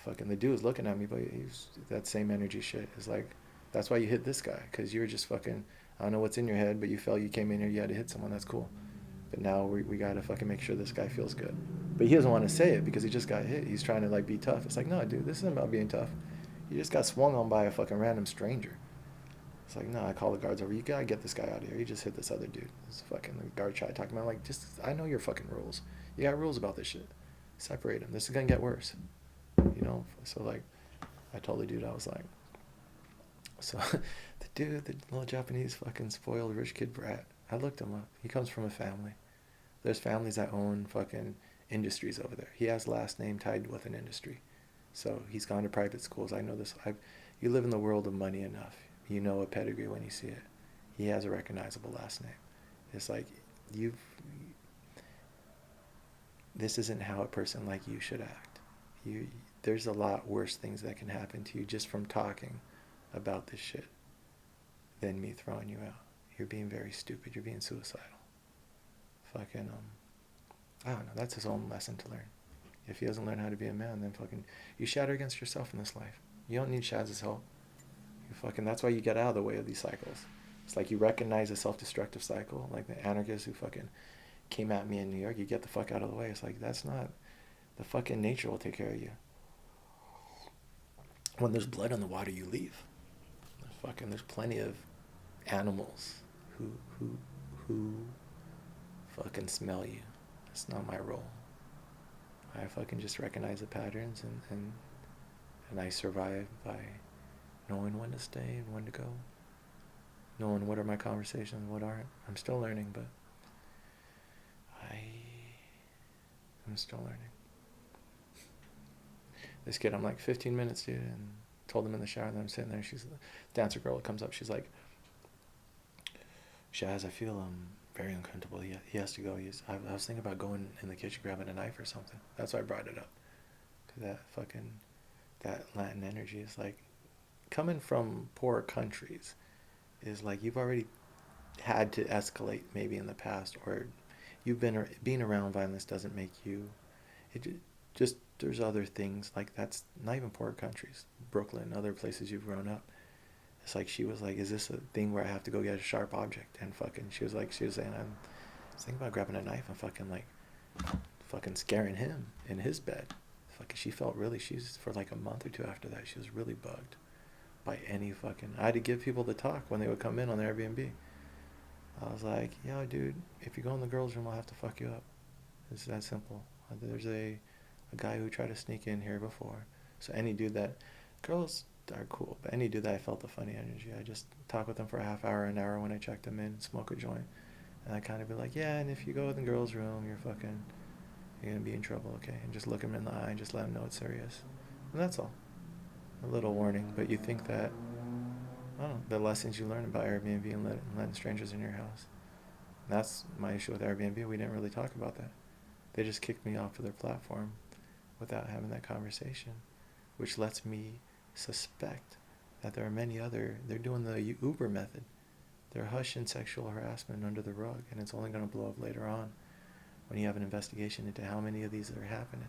The dude was looking at me, but that same energy shit is like, that's why you hit this guy. Because you were just fucking, I don't know what's in your head, but you felt you came in here, you had to hit someone. That's cool. But now we got to fucking make sure this guy feels good. But he doesn't want to say it because he just got hit. He's trying to like be tough. It's like, no, dude, this isn't about being tough. You just got swung on by a fucking random stranger. It's like, no, I call the guards over. You gotta get this guy out of here. He just hit this other dude. This fucking the guard tried talking about, like, just, I know your fucking rules. You got rules about this shit. Separate him. This is gonna get worse. You know? So, like, I told the dude, I was like, so, the little Japanese fucking spoiled rich kid brat, I looked him up. He comes from a family. There's families that own fucking industries over there. He has last name tied with an industry. So, he's gone to private schools. I know this. You live in the world of money enough. You know a pedigree when you see it. He has a recognizable last name. It's like, this isn't how a person like you should act. There's a lot worse things that can happen to you just from talking about this shit than me throwing you out. You're being very stupid. You're being suicidal. Fucking, I don't know. That's his own lesson to learn. If he doesn't learn how to be a man, then fucking, you shatter against yourself in this life. You don't need Shaz's help. That's why you get out of the way of these cycles. It's like you recognize a self-destructive cycle, like the anarchist who fucking came at me in New York. You get the fuck out of the way. It's like, that's not, the fucking nature will take care of you. When there's blood on the water, you leave. There's plenty of animals who fucking smell you. That's not my role. I fucking just recognize the patterns and I survive by knowing when to stay and when to go. Knowing what are my conversations, what aren't. I'm still learning, but I'm still learning. This kid, I'm like, 15 minutes, dude, and told him in the shower, and then I'm sitting there. She's dancer girl comes up. She's like, Shaz, I feel very uncomfortable. He has to go. I was thinking about going in the kitchen grabbing a knife or something. That's why I brought it up. Cause that Latin energy is like coming from poor countries is like you've already had to escalate maybe in the past, or you've been being around violence doesn't make you. It just there's other things like that's not even poor countries, Brooklyn, other places you've grown up. It's like she was like, is this a thing where I have to go get a sharp object and fucking? She was saying I'm thinking about grabbing a knife and fucking scaring him in his bed. Fucking, she felt really. She's for like a month or two after that. She was really bugged by any fucking. I had to give people the talk when they would come in on the Airbnb. I was like, yo, dude, if you go in the girls' room, I'll have to fuck you up. It's that simple. There's a guy who tried to sneak in here before. So any dude that, girls are cool, but any dude that I felt the funny energy, I just talk with them for a half hour, an hour when I check them in, smoke a joint. And I kind of be like, yeah, and if you go in the girls' room, you're going to be in trouble, okay? And just look him in the eye and just let him know it's serious. And that's all. A little warning, but you think that, I don't know, the lessons you learn about Airbnb and letting strangers in your house. That's my issue with Airbnb. We didn't really talk about that. They just kicked me off of their platform without having that conversation, which lets me suspect that there are many other, they're doing the Uber method. They're hushing sexual harassment under the rug, and it's only going to blow up later on when you have an investigation into how many of these are happening.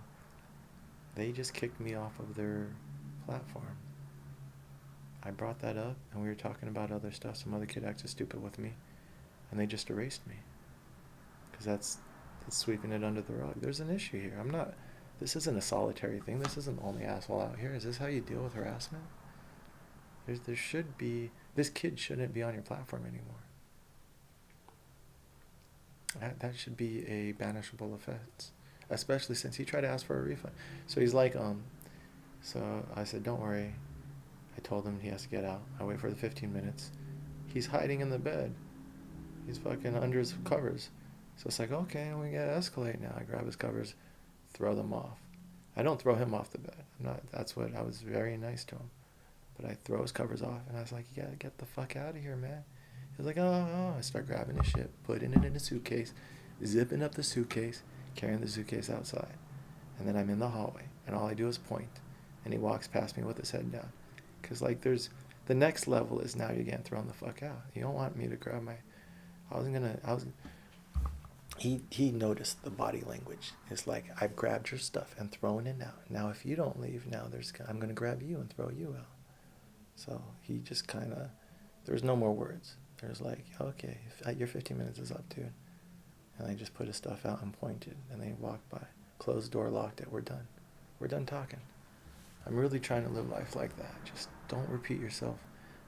They just kicked me off of their platform. I brought that up, and we were talking about other stuff. Some other kid acted stupid with me, and they just erased me. Because that's sweeping it under the rug. There's an issue here. This isn't a solitary thing. This isn't the only asshole out here. Is this how you deal with harassment? There should be, this kid shouldn't be on your platform anymore. That should be a banishable offense, especially since he tried to ask for a refund. So he's like, so I said, don't worry. I told him he has to get out. I wait for the 15 minutes. He's hiding in the bed. He's fucking under his covers. So it's like, okay, we gotta escalate now. I grab his covers, throw them off. I don't throw him off the bed. That's what, I was very nice to him. But I throw his covers off, and I was like, you gotta get the fuck out of here, man. He was like, oh. I start grabbing his shit, putting it in a suitcase, zipping up the suitcase, carrying the suitcase outside. And then I'm in the hallway, and all I do is point. And he walks past me with his head down. Because, like, the next level is now you're getting thrown the fuck out. You don't want me to grab my, he noticed the body language. It's like, I've grabbed your stuff and thrown it out. Now, if you don't leave, I'm going to grab you and throw you out. So he just kind of, there's no more words. There's like, okay, your 15 minutes is up, dude. And I just put his stuff out and pointed, and they walked by. Closed door, locked it, we're done. We're done talking. I'm really trying to live life like that. Just don't repeat yourself.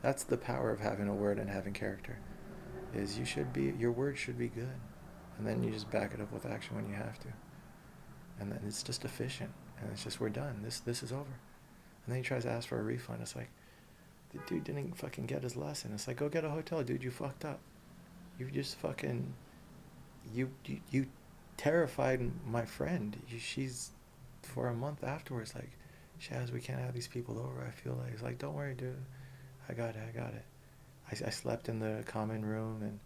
That's the power of having a word and having character. Is your word should be good. And then you just back it up with action when you have to. And then it's just efficient. And it's just, we're done. This is over. And then he tries to ask for a refund. It's like, the dude didn't fucking get his lesson. It's like, go get a hotel, dude. You fucked up. You just fucking, you terrified my friend. She's, for a month afterwards, like, Shaz, we can't have these people over. I feel like, he's like, don't worry, dude. I got it. I slept in the common room, and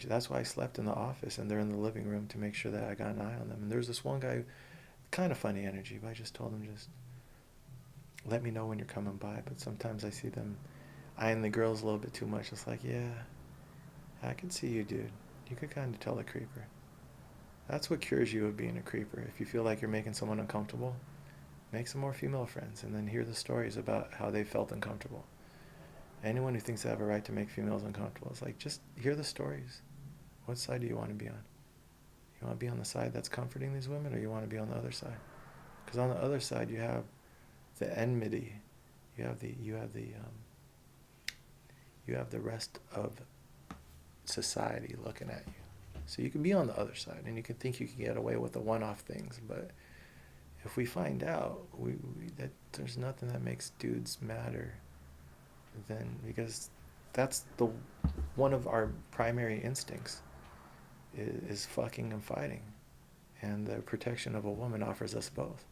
that's why I slept in the office, and they're in the living room to make sure that I got an eye on them. And there's this one guy, kind of funny energy, but I just told him, just let me know when you're coming by. But sometimes I see them eyeing the girls a little bit too much. It's like, yeah, I can see you, dude. You could kind of tell a creeper. That's what cures you of being a creeper. If you feel like you're making someone uncomfortable, make some more female friends, and then hear the stories about how they felt uncomfortable. Anyone who thinks they have a right to make females uncomfortable, it's like, just hear the stories. What side do you want to be on? You want to be on the side that's comforting these women, or you want to be on the other side? Because on the other side, you have the enmity. You have the rest of society looking at you. So you can be on the other side, and you can think you can get away with the one-off things, but if we find out that there's nothing that makes dudes madder than, because that's one of our primary instincts is fucking and fighting, and the protection of a woman offers us both.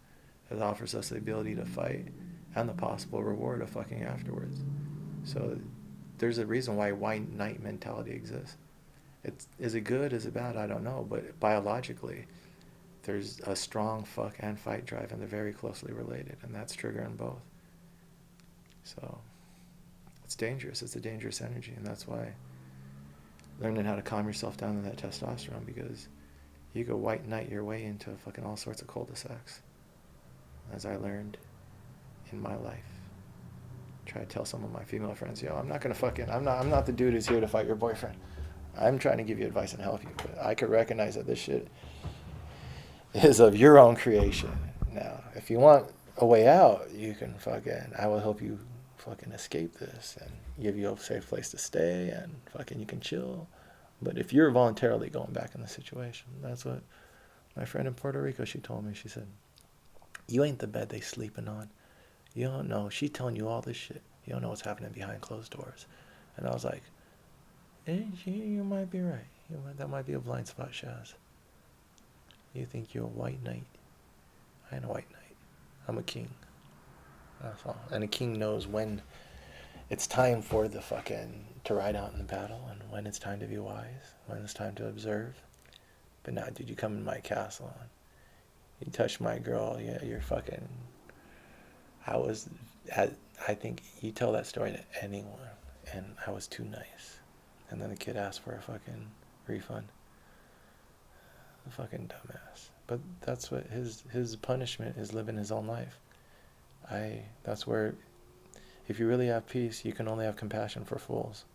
It offers us the ability to fight, and the possible reward of fucking afterwards. So there's a reason why white knight mentality exists. Is it good? Is it bad? I don't know. But biologically, there's a strong fuck and fight drive, and they're very closely related, and that's triggering both. So it's dangerous. It's a dangerous energy, and that's why learning how to calm yourself down to that testosterone, because you go white knight your way into fucking all sorts of cul-de-sacs, as I learned in my life. Try to tell some of my female friends, yo, I'm not the dude who's here to fight your boyfriend. I'm trying to give you advice and help you, but I could recognize that this shit is of your own creation. Now, if you want a way out, I will help you fucking escape this and give you a safe place to stay, and fucking you can chill. But if you're voluntarily going back in the situation, that's what my friend in Puerto Rico, she told me. She said, you ain't the bed they sleeping on. You don't know. She telling you all this shit. You don't know what's happening behind closed doors. And I was like, you might be right. That might be a blind spot, Shaz. You think you're a white knight. I ain't a white knight. I'm a king. That's all. And a king knows when it's time for to ride out in the battle, and when it's time to be wise, when it's time to observe. But now, dude, you come in my castle, and you touch my girl, yeah, you're fucking... I think you tell that story to anyone, and I was too nice. And then the kid asked for a fucking refund. A fucking dumbass. But that's what his punishment is, living his own life. That's where, if you really have peace, you can only have compassion for fools.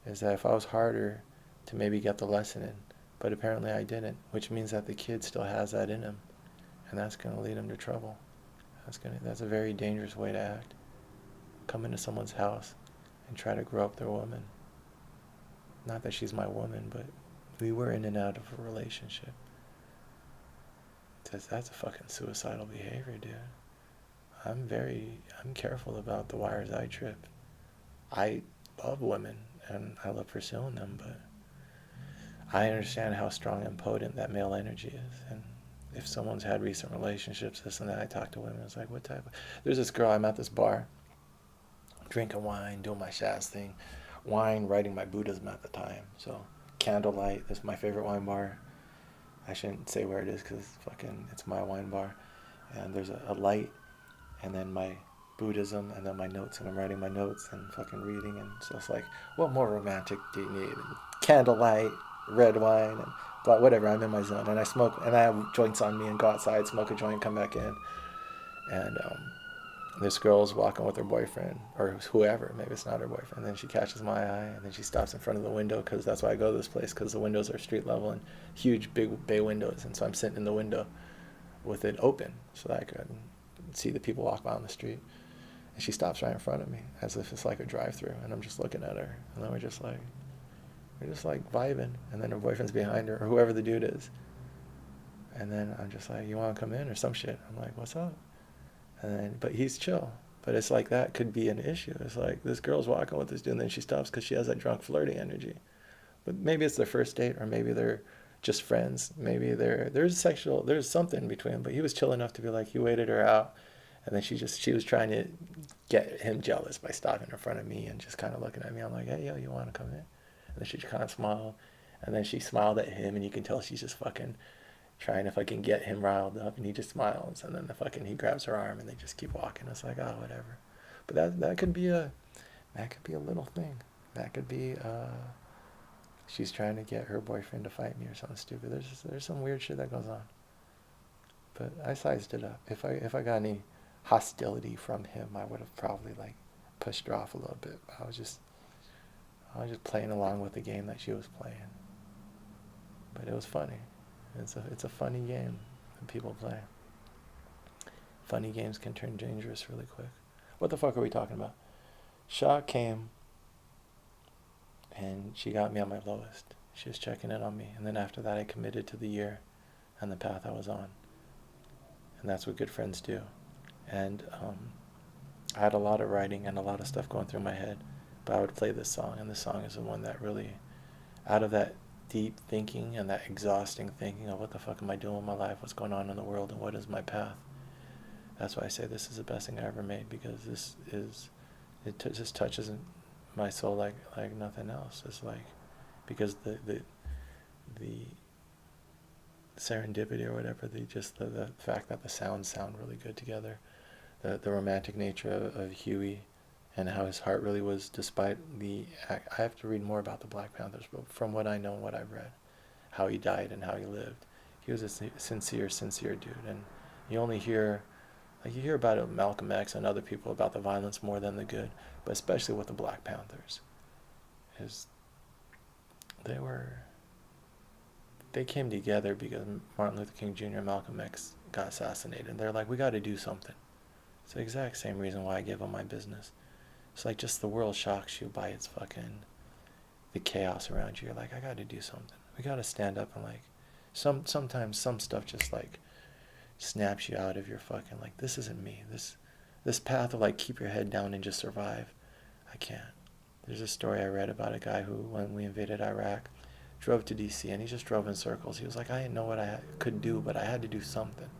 Is that if I was harder to maybe get the lesson in, but apparently I didn't, which means that the kid still has that in him, and that's going to lead him to trouble. That's a very dangerous way to act. Come into someone's house and try to grow up their woman. Not that she's my woman, but we were in and out of a relationship. That's a fucking suicidal behavior, dude. I'm careful about the wires I trip. I love women and I love pursuing them, but I understand how strong and potent that male energy is. And if someone's had recent relationships, this and that, I talk to women, it's like, what type of... There's this girl, I'm at this bar, drinking wine, doing my Shaz thing. Wine, writing my Buddhism at the time. So, candlelight, this is my favorite wine bar. I shouldn't say where it is because it's my wine bar. And there's a light, and then my Buddhism, and then my notes, and I'm writing my notes and fucking reading. And so it's like, what more romantic do you need? And candlelight, red wine, and but whatever, I'm in my zone. And I smoke, and I have joints on me, and go outside, smoke a joint, come back in. And this girl's walking with her boyfriend, or whoever, maybe it's not her boyfriend, and then she catches my eye, and then she stops in front of the window, because that's why I go to this place, because the windows are street level and huge big bay windows, and so I'm sitting in the window with it open so that I could see the people walk by on the street. And she stops right in front of me, as if it's like a drive-through, and I'm just looking at her, and then we're just like vibing, and then her boyfriend's behind her, or whoever the dude is, and then I'm just like, you want to come in, or some shit. I'm like, what's up? And then, but he's chill. But it's like, that could be an issue. It's like, this girl's walking with this dude, and then she stops because she has that drunk flirty energy. But maybe it's their first date, or maybe they're just friends. Maybe there's something between them. But he was chill enough to be like, he waited her out, and then she was trying to get him jealous by stopping in front of me and just kind of looking at me. I'm like, hey, yo, you want to come in? And then she kind of smiled, and then she smiled at him, and you can tell she's just fucking trying to fucking get him riled up, and he just smiles, and then he grabs her arm, and they just keep walking. It's like, oh, whatever. But that could be a little thing. That could be she's trying to get her boyfriend to fight me or something stupid. There's some weird shit that goes on. But I sized it up. If I got any hostility from him, I would have probably pushed her off a little bit. I was just playing along with the game that she was playing. But it was funny. It's a funny game that people play. Funny games can turn dangerous really quick. What the fuck are we talking about? Shaw came, and she got me on my lowest. She was checking in on me, and then after that I committed to the year and the path I was on. And that's what good friends do. And I had a lot of writing and a lot of stuff going through my head, but I would play this song, and this song is the one that really, out of that deep thinking and that exhausting thinking of what the fuck am I doing with my life, what's going on in the world, and what is my path, That's why I say this is the best thing I ever made, because just touches my soul like nothing else. It's like, because the serendipity or whatever, the fact that the sounds sound really good together, the romantic nature of Huey, and how his heart really was, despite I have to read more about the Black Panthers, but from what I know and what I've read, how he died and how he lived, he was a sincere dude. And you only hear, like, you hear about it with Malcolm X and other people about the violence more than the good, but especially with the Black Panthers, is they came together because Martin Luther King Jr. and Malcolm X got assassinated. They're like, we got to do something. It's the exact same reason why I gave up my business. It's like, just the world shocks you by its fucking, the chaos around you. You're like, I got to do something. We got to stand up and, like, sometimes some stuff just, like, snaps you out of your fucking, like, this isn't me. This path of, like, keep your head down and just survive. I can't. There's a story I read about a guy who, when we invaded Iraq, drove to DC, and he just drove in circles. He was like, I didn't know what I could do, but I had to do something.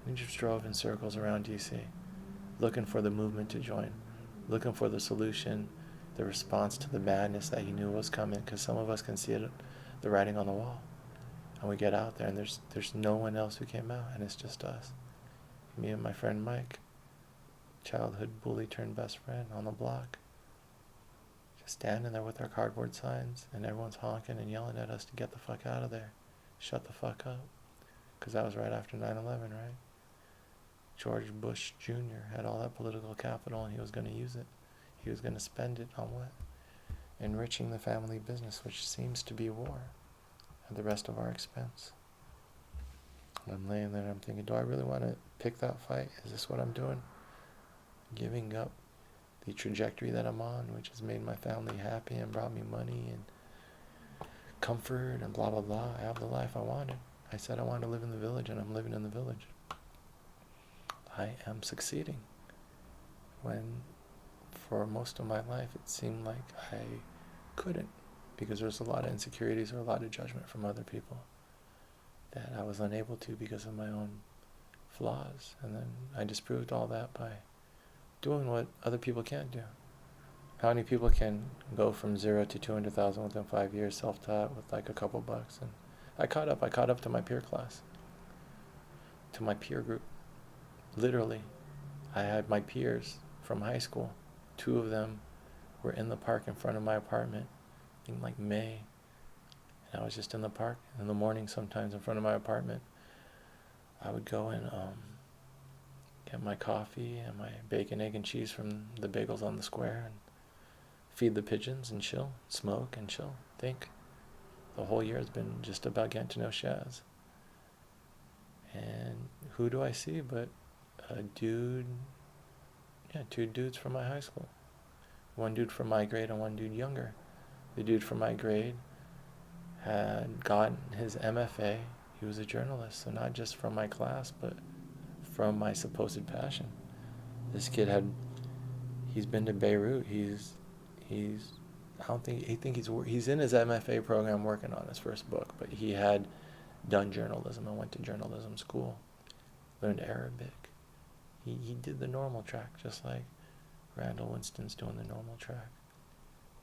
And he just drove in circles around DC, looking for the movement to join, looking for the solution, the response to the madness that he knew was coming, because some of us can see it, the writing on the wall. And we get out there, and there's no one else who came out, and it's just us. Me and my friend Mike, childhood bully turned best friend on the block, just standing there with our cardboard signs, and everyone's honking and yelling at us to get the fuck out of there. Shut the fuck up. Because that was right after 9/11, right? George Bush Jr. had all that political capital, and he was going to use it. He was going to spend it on what? Enriching the family business, which seems to be war, at the rest of our expense. And I'm laying there and I'm thinking, do I really want to pick that fight? Is this what I'm doing? Giving up the trajectory that I'm on, which has made my family happy and brought me money and comfort and blah, blah, blah. I have the life I wanted. I said I wanted to live in the village, and I'm living in the village. I am succeeding. When for most of my life it seemed like I couldn't, because there's a lot of insecurities or a lot of judgment from other people that I was unable to because of my own flaws. And then I disproved all that by doing what other people can't do. How many people can go from 0 to 200,000 within 5 years, self-taught, with like a couple bucks? And I caught up to my peer class, to my peer group. Literally, I had my peers from high school. 2 of them were in the park in front of my apartment in like May. And I was just in the park in the morning sometimes in front of my apartment. I would go and get my coffee and my bacon, egg, and cheese from the bagels on the square, and feed the pigeons and chill, smoke and chill, think. The whole year has been just about getting to know Shaz. And who do I see but a dude, 2 dudes from my high school. 1 dude from my grade and 1 dude younger. The dude from my grade had gotten his MFA. He was a journalist, so not just from my class, but from my supposed passion. This kid he's been to Beirut. He's he's in his MFA program working on his first book, but he had done journalism and went to journalism school, learned Arabic. He did the normal track, just like Randall Winston's doing the normal track.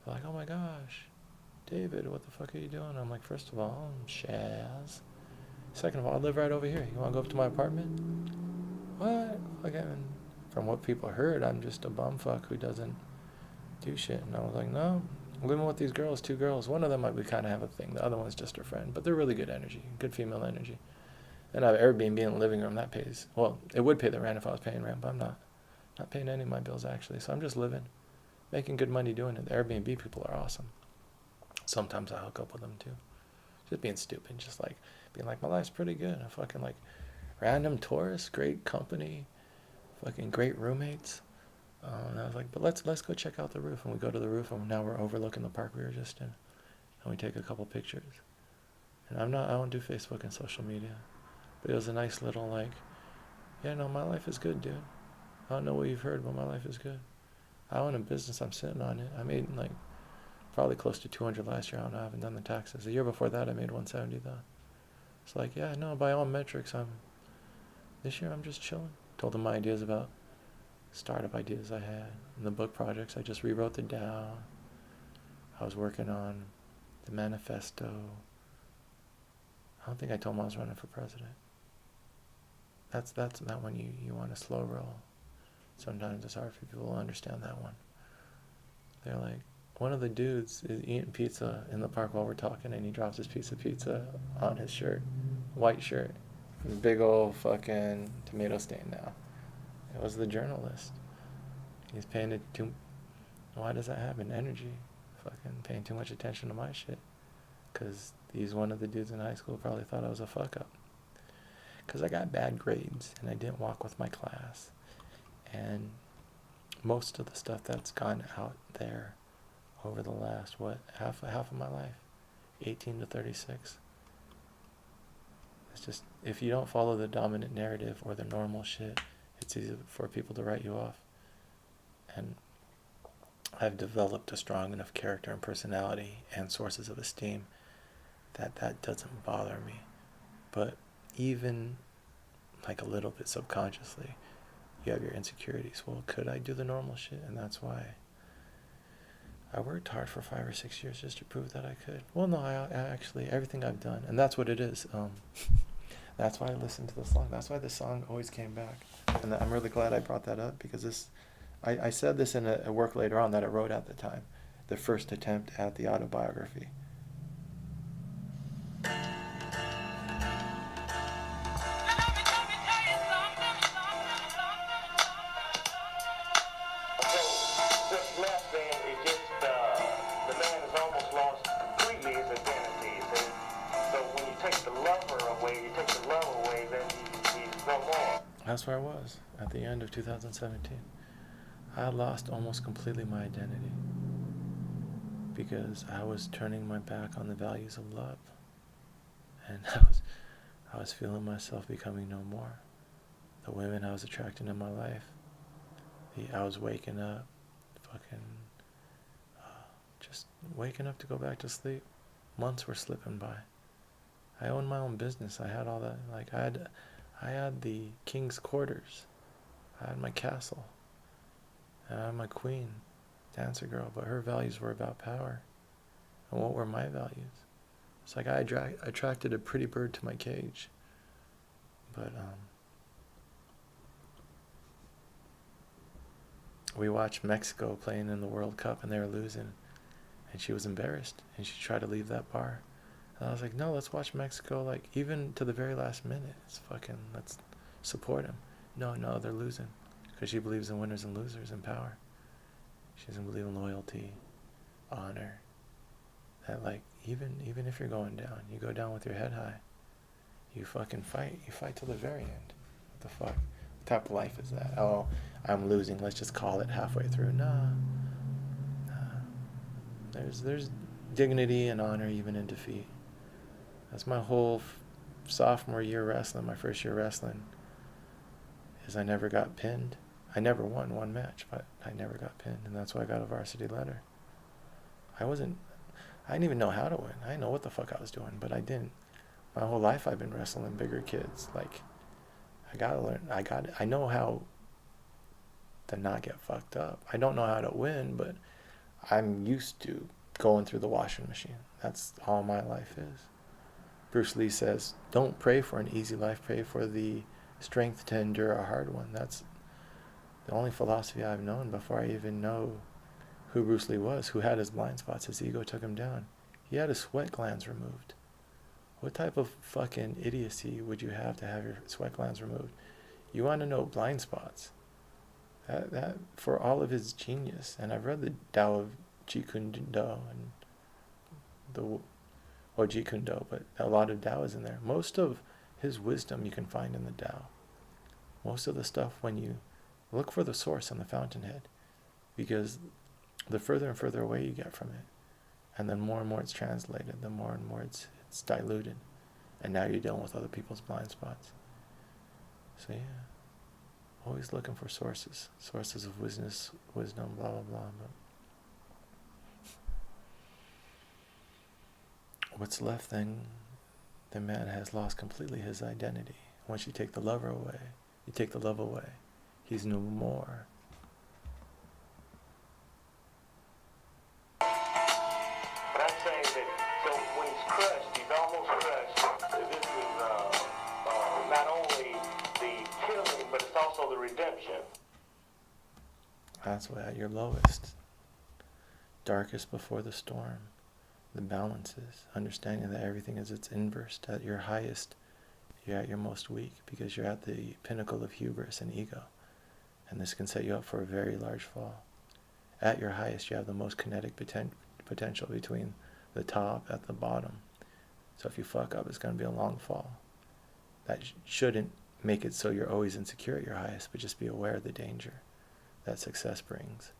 They're like, oh my gosh, David, what the fuck are you doing? I'm like, first of all, I'm Shaz. Second of all, I live right over here. You want to go up to my apartment? What? Again, from what people heard, I'm just a bumfuck who doesn't do shit. And I was like, no, I'm living with these girls, 2 girls. One of them we kind of have a thing. The other one's just her friend. But they're really good energy, good female energy. And I have Airbnb in the living room. That pays, well, it would pay the rent if I was paying rent, but I'm not paying any of my bills, actually. So I'm just living, making good money doing it. The Airbnb people are awesome. Sometimes I hook up with them, too. Just being stupid, just like being like, my life's pretty good. I fucking like random tourists, great company, fucking great roommates. And I was like, but let's go check out the roof. And we go to the roof, and now we're overlooking the park we were just in. And we take a couple pictures. And I don't do Facebook and social media. But it was a nice little like, yeah, no, my life is good, dude. I don't know what you've heard, but my life is good. I own a business, I'm sitting on it. I made like probably close to 200 last year. I haven't done the taxes. The year before that, I made 170 though. It's like, yeah, no, by all metrics, this year I'm just chilling, Told them my ideas about startup ideas I had and the book projects. I just rewrote the Tao. I was working on the manifesto. I don't think I told them I was running for president. That's not when you want to slow roll. Sometimes it's hard for people to understand that one. They're like, one of the dudes is eating pizza in the park while we're talking, and he drops his piece of pizza on his shirt, white shirt, this big old fucking tomato stain now. It was the journalist. He's paying it too. Why does that happen? Energy. Fucking paying too much attention to my shit. Because he's one of the dudes in high school probably thought I was a fuck up. Because I got bad grades and I didn't walk with my class. And most of the stuff that's gone out there over the last, half of my life, 18 to 36. It's just, if you don't follow the dominant narrative or the normal shit, it's easy for people to write you off. And I've developed a strong enough character and personality and sources of esteem that doesn't bother me. But even like a little bit subconsciously, you have your insecurities. Well, could I do the normal shit? And that's why I worked hard for 5 or 6 years just to prove that I could. Well, no, I actually, everything I've done, and that's what it is. That's why I listened to the song. That's why this song always came back. And I'm really glad I brought that up, because I said this in a work later on that I wrote at the time, the first attempt at the autobiography. That's where I was at the end of 2017. I had lost almost completely my identity because I was turning my back on the values of love, and I was feeling myself becoming no more. The women I was attracting in my life, I was waking up, just waking up to go back to sleep. Months were slipping by. I owned my own business. I had all that. Like I had the king's quarters. I had my castle. I had my queen, dancer girl, but her values were about power. And what were my values? It's like I attracted a pretty bird to my cage. But we watched Mexico playing in the World Cup and they were losing. And she was embarrassed and she tried to leave that bar. And I was like, no, let's watch Mexico, like, even to the very last minute. Let's support them. No, they're losing. Because she believes in winners and losers and power. She doesn't believe in loyalty, honor. That, like, even if you're going down, you go down with your head high. You fucking fight. You fight till the very end. What the fuck? What type of life is that? Oh, I'm losing. Let's just call it halfway through. Nah. There's dignity and honor even in defeat. That's my whole sophomore year wrestling, my first year wrestling, is I never got pinned. I never won one match, but I never got pinned, and that's why I got a varsity letter. I didn't even know how to win. I didn't know what the fuck I was doing, but I didn't. My whole life I've been wrestling bigger kids. Like, I gotta learn. I know how to not get fucked up. I don't know how to win, but I'm used to going through the washing machine. That's all my life is. Bruce Lee says, don't pray for an easy life, pray for the strength to endure a hard one. That's the only philosophy I've known before I even know who Bruce Lee was, who had his blind spots. His ego took him down. He had his sweat glands removed. What type of fucking idiocy would you have to have your sweat glands removed? You want to know blind spots? That for all of his genius, and I've read the Tao of Jeet Kune Do and Jeet Kune Do, but a lot of Tao is in there. Most of his wisdom you can find in the Tao. Most of the stuff, when you look for the source in the fountainhead, because the further and further away you get from it, and then more and more it's translated, the more and more it's diluted, and now you're dealing with other people's blind spots. So yeah, always looking for sources of wisdom, blah blah blah. But what's left then, the man has lost completely his identity. Once you take the lover away, You take the love away, he's no more. But I'm saying that, so when he's crushed, he's almost crushed. This is not only the killing, but it's also the redemption. That's why at your lowest, darkest before the storm, the balances, understanding that everything is its inverse. At your highest, you're at your most weak because you're at the pinnacle of hubris and ego. And this can set you up for a very large fall. At your highest, you have the most kinetic potential between the top at the bottom. So if you fuck up, it's going to be a long fall. That shouldn't make it so you're always insecure at your highest, but just be aware of the danger that success brings.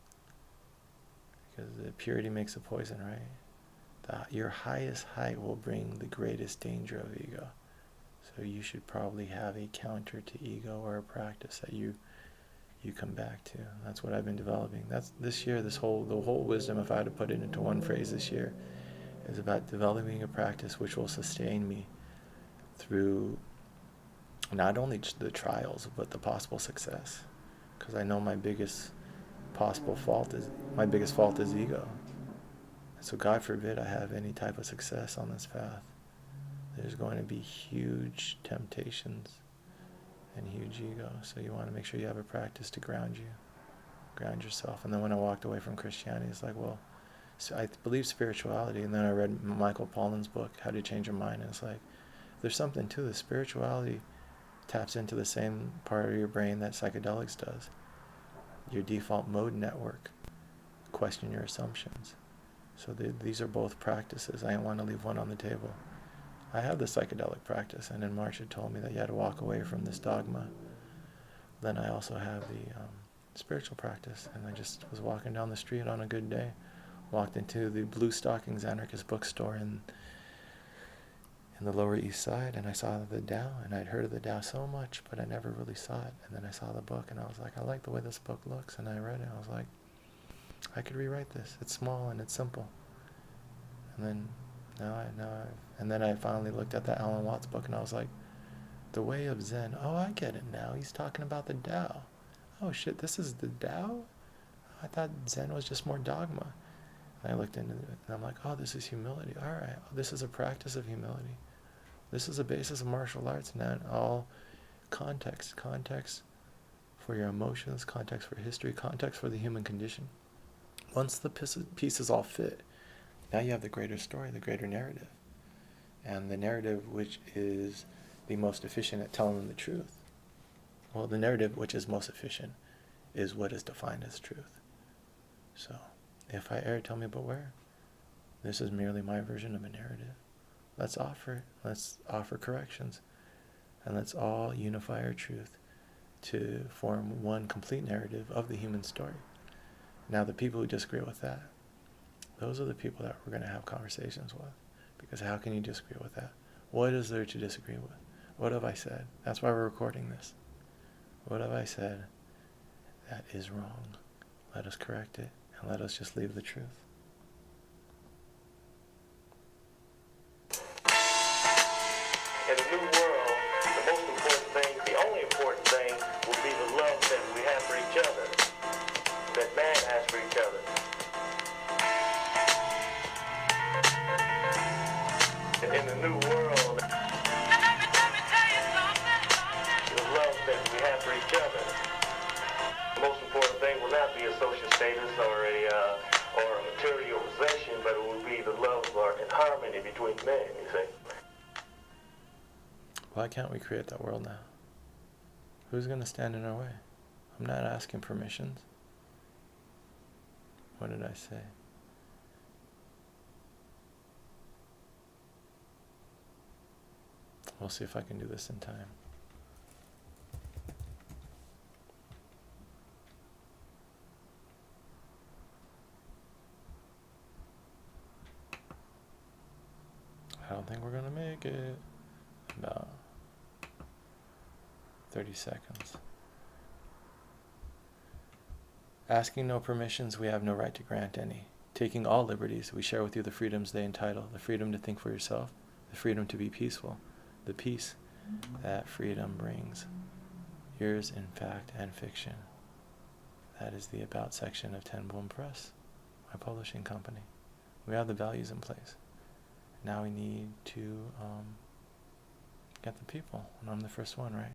Because the purity makes the poison, right? Your highest height will bring the greatest danger of ego. So you should probably have a counter to ego or a practice that you come back to. That's what I've been developing. That's this year, the whole wisdom, if I had to put it into one phrase this year, is about developing a practice which will sustain me through not only the trials, but the possible success. Because I know my biggest fault is ego. So God forbid I have any type of success on this path. There's going to be huge temptations and huge ego. So you want to make sure you have a practice to ground yourself. And then when I walked away from Christianity, it's like, well, so I believe spirituality. And then I read Michael Pollan's book, How to Change Your Mind. And it's like, there's something to this. Spirituality taps into the same part of your brain that psychedelics does. Your default mode network. Question your assumptions. So these are both practices. I didn't want to leave one on the table. I have the psychedelic practice, and in March it told me that you had to walk away from this dogma. Then I also have the spiritual practice, and I just was walking down the street on a good day, walked into the Blue Stockings Anarchist bookstore in the Lower East Side, and I saw the Tao, and I'd heard of the Tao so much, but I never really saw it. And then I saw the book, and I was like, I like the way this book looks, and I read it. I was like, I could rewrite this. It's small and it's simple. And then and then I finally looked at that Alan Watts book, and I was like, The Way of Zen. Oh, I get it now. He's talking about the Tao. Oh shit, this is the Tao? I thought Zen was just more dogma. And I looked into it, and I'm like, oh, this is humility. All right, this is a practice of humility. This is a basis of martial arts, and then all context for your emotions, context for history, context for the human condition. Once the pieces all fit, now you have the greater story, the greater narrative. And the narrative which is the most efficient at telling the truth. Well, the narrative which is most efficient is what is defined as truth. So, if I err, tell me beware. This is merely my version of a narrative. Let's offer it. Let's offer corrections. And let's all unify our truth to form one complete narrative of the human story. Now, the people who disagree with that, those are the people that we're going to have conversations with. Because how can you disagree with that? What is there to disagree with? What have I said? That's why we're recording this. What have I said that is wrong? Let us correct it, and let us just leave the truth. In the new world, the most important thing, the only important thing, will be the love that we have for each other, that man has for each other. In the new world, the love that we have for each other. The most important thing will not be a social status or a material possession, but it will be the love and harmony between men, you see. Why can't we create that world now? Who's going to stand in our way? I'm not asking permissions. What did I say? We'll see if I can do this in time. I don't think we're going to make it. About 30 seconds. Asking no permissions, we have no right to grant any. Taking all liberties, we share with you the freedoms they entitle. The freedom to think for yourself, the freedom to be peaceful, the peace that freedom brings. Years in Fact and Fiction. That is the About section of Ten Bloom Press, my publishing company. We have the values in place. Now we need to get the people, and I'm the first one, right?